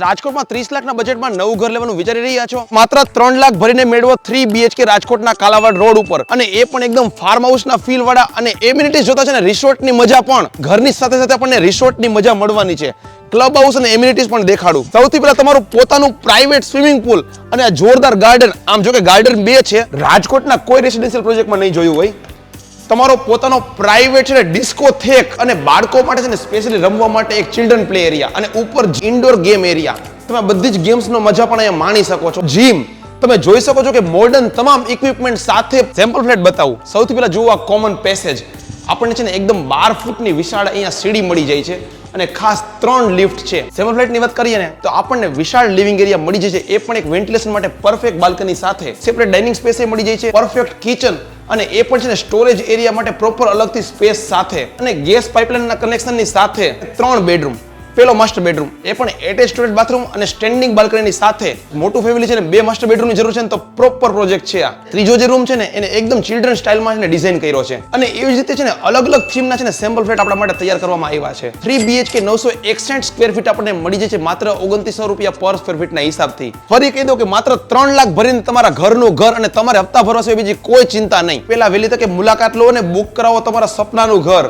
રાજકોટમાં 30 લાખના બજેટમાં નવું ઘર લેવાનું વિચારી રહ્યા છો? માત્ર 3 લાખ ભરીને મેળવો 3 BHK રાજકોટના કાલાવાડ રોડ ઉપર, અને એ પણ એકદમ ફાર્મ હાઉસના ફીલ વાળા, અને એમ્યુનિટીઝ જોતા છે ને રિસોર્ટની મજા પણ ઘરની સાથે સાથે આપણને રિસોર્ટની મજા મળવાની છે. ક્લબ હાઉસ અને એમ્યુનિટીઝ પણ દેખાડું. સૌથી પહેલા તમારું પોતાનું પ્રાઇવેટ સ્વિમિંગ પુલ અને આ જોરદાર ગાર્ડન. આમ જો કે ગાર્ડન 2 છે, રાજકોટના કોઈ રેસિડેન્શિયલ પ્રોજેક્ટમાં નહીં જોયું હોય. તમારો પોતાનો પ્રાઇવેટ છે ડિસ્કોથેક, અને બાળકો માટે છે ને સ્પેશિયલી રમવા માટે એક ચિલ્ડ્રન પ્લે એરિયા, અને ઉપર ઇન્ડોર ગેમ એરિયા. તમે બધી જ ગેમ્સનો મજા પણ અહીંયા માણી શકો છો. જીમ તમે જોઈ શકો છો કે મોડર્ન તમામ ઇક્વિપમેન્ટ સાથે. સેમ્પલ ફ્લેટ બતાવું. સૌથી પહેલા જુઓ આ કોમન પેસેજ. આપણને છે ને એકદમ 12 ફૂટની વિશાળ અહીંયા સીડી મળી જાય છે, અને ખાસ 3 લિફ્ટ છે. સેમ્પલ ફ્લેટની વાત કરીએ ને તો આપણને વિશાળ લિવિંગ એરિયા મળી જાય છે, એ પણ એક વેન્ટિલેશન માટે પરફેક્ટ બાલ્કની સાથે. સેપરેટ ડાઇનિંગ સ્પેસ એ મળી જાય છે, પરફેક્ટ કિચન, અને એ પણ છે ને સ્ટોરેજ એરિયા માટે પ્રોપર અલગથી સ્પેસ સાથે, અને ગેસ પાઇપલાઇનના કનેક્શનની સાથે 3 બેડરૂમ. પેલો માસ્ટર બેડરૂમ એ પણ એટેચ ટોયલેટ બાથરૂમ અને સ્ટેન્ડિંગ બાલ્કનીની સાથે. મોટું ફેમિલી છે ને 2 માસ્ટર બેડરૂમની જરૂર છે ને તો પ્રોપર પ્રોજેક્ટ છે આ. ત્રીજો જે રૂમ છે ને એને એકદમ ચિલ્ડ્રન સ્ટાઇલમાં છે ને ડિઝાઇન કર્યો છે, અને એવી જ રીતે છે ને અલગ અલગ થીમના છે ને સેમ્પલ ફ્લેટ આપણા માટે તૈયાર કરવામાં આવ્યા છે. 3 BHK 961 સ્ક્વેર ફીટ આપણને મળી જાય છે માત્ર 2900 રૂપિયા પર સ્ક્વેર ફીટના હિસાબથી. ફરી કહી દઉં કે માત્ર 3 લાખ ભરીને તમારા ઘરનું ઘર, અને તમારે હપ્તા ભરવા સિવાય બીજી કોઈ ચિંતા નહીં. પહેલા વહેલી તકે મુલાકાત લો અને બુક કરાવો તમારા સપનાનું ઘર.